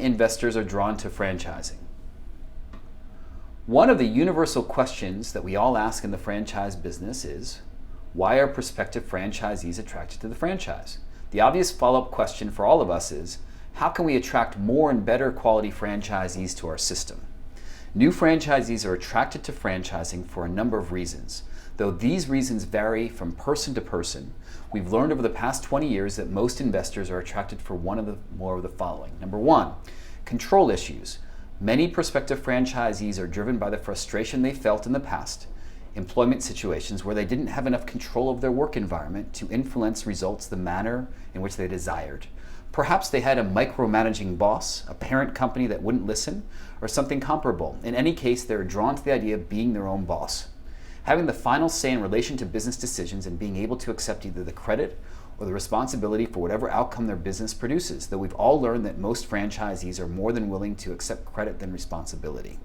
investors are drawn to franchising? One of the universal questions that we all ask in the franchise business is, why are prospective franchisees attracted to the franchise? The obvious follow-up question for all of us is, how can we attract more and better quality franchisees to our system? New franchisees are attracted to franchising for a number of reasons. Though these reasons vary from person to person, we've learned over the past 20 years that most investors are attracted for more of the following. Number one, control issues. Many prospective franchisees are driven by the frustration they felt in the past, employment situations where they didn't have enough control of their work environment to influence results the manner in which they desired. Perhaps they had a micromanaging boss, a parent company that wouldn't listen, or something comparable. In any case, they're drawn to the idea of being their own boss, having the final say in relation to business decisions and being able to accept either the credit or the responsibility for whatever outcome their business produces, though we've all learned that most franchisees are more than willing to accept credit than responsibility.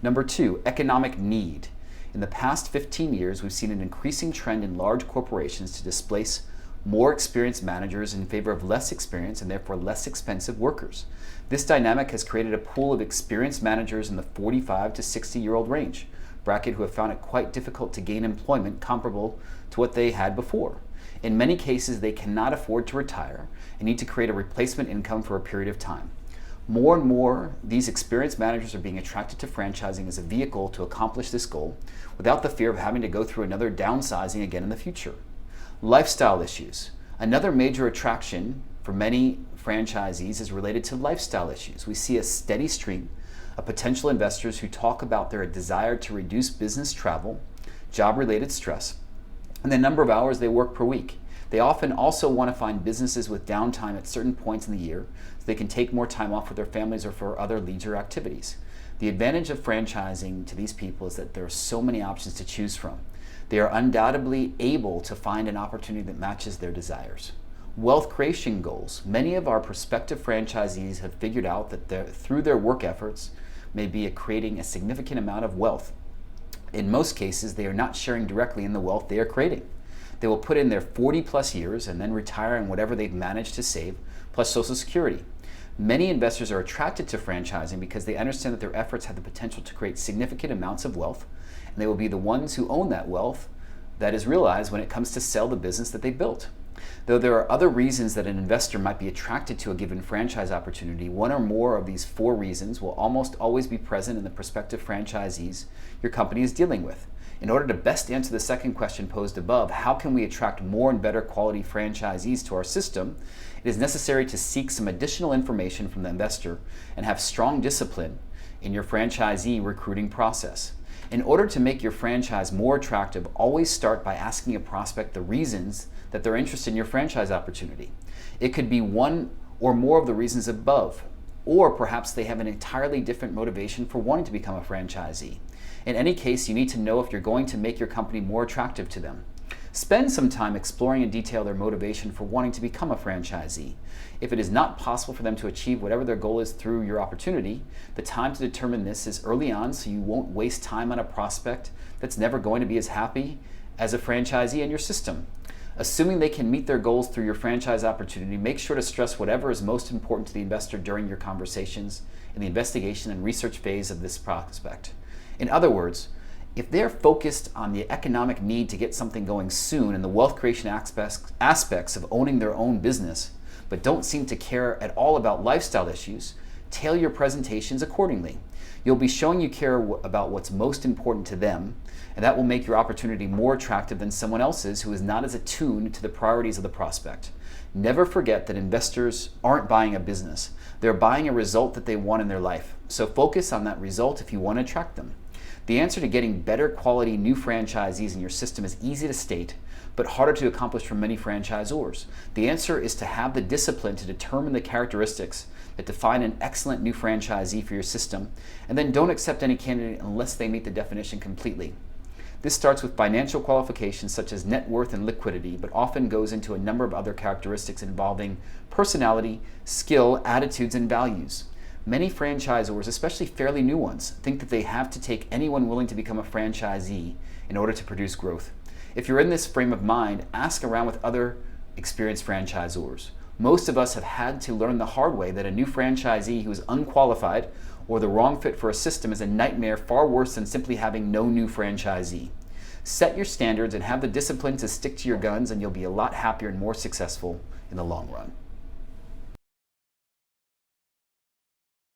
Number two, economic need. In the past 15 years, we've seen an increasing trend in large corporations to displace more experienced managers in favor of less experienced and therefore less expensive workers. This dynamic has created a pool of experienced managers in the 45 to 60-year-old range bracket who have found it quite difficult to gain employment comparable to what they had before. In many cases, they cannot afford to retire and need to create a replacement income for a period of time. More and more, these experienced managers are being attracted to franchising as a vehicle to accomplish this goal without the fear of having to go through another downsizing again in the future. Lifestyle issues. Another major attraction for many franchisees is related to lifestyle issues. We see a steady stream of potential investors who talk about their desire to reduce business travel, job-related stress, and the number of hours they work per week. They often also want to find businesses with downtime at certain points in the year so they can take more time off with their families or for other leisure activities. The advantage of franchising to these people is that there are so many options to choose from. They are undoubtedly able to find an opportunity that matches their desires. Wealth creation goals. Many of our prospective franchisees have figured out that through their work efforts may be creating a significant amount of wealth. In most cases, they are not sharing directly in the wealth they are creating. They will put in their 40 plus years and then retire on whatever they've managed to save, plus Social Security. Many investors are attracted to franchising because they understand that their efforts have the potential to create significant amounts of wealth, and they will be the ones who own that wealth that is realized when it comes to sell the business that they built. Though there are other reasons that an investor might be attracted to a given franchise opportunity, one or more of these four reasons will almost always be present in the prospective franchisees your company is dealing with. In order to best answer the second question posed above, how can we attract more and better quality franchisees to our system, it is necessary to seek some additional information from the investor and have strong discipline in your franchisee recruiting process. In order to make your franchise more attractive, always start by asking a prospect the reasons that they're interested in your franchise opportunity. It could be one or more of the reasons above, or perhaps they have an entirely different motivation for wanting to become a franchisee. In any case, you need to know if you're going to make your company more attractive to them. Spend some time exploring in detail their motivation for wanting to become a franchisee. If it is not possible for them to achieve whatever their goal is through your opportunity, the time to determine this is early on so you won't waste time on a prospect that's never going to be as happy as a franchisee in your system. Assuming they can meet their goals through your franchise opportunity, make sure to stress whatever is most important to the investor during your conversations in the investigation and research phase of this prospect. In other words, if they're focused on the economic need to get something going soon and the wealth creation aspects of owning their own business, but don't seem to care at all about lifestyle issues, tailor your presentations accordingly. You'll be showing you care about what's most important to them, and that will make your opportunity more attractive than someone else's who is not as attuned to the priorities of the prospect. Never forget that investors aren't buying a business. They're buying a result that they want in their life. So focus on that result if you want to attract them. The answer to getting better quality new franchisees in your system is easy to state, but harder to accomplish for many franchisors. The answer is to have the discipline to determine the characteristics that define an excellent new franchisee for your system, and then don't accept any candidate unless they meet the definition completely. This starts with financial qualifications such as net worth and liquidity, but often goes into a number of other characteristics involving personality, skill, attitudes, and values. Many franchisors, especially fairly new ones, think that they have to take anyone willing to become a franchisee in order to produce growth. If you're in this frame of mind, ask around with other experienced franchisors. Most of us have had to learn the hard way that a new franchisee who is unqualified or the wrong fit for a system is a nightmare far worse than simply having no new franchisee. Set your standards and have the discipline to stick to your guns, and you'll be a lot happier and more successful in the long run.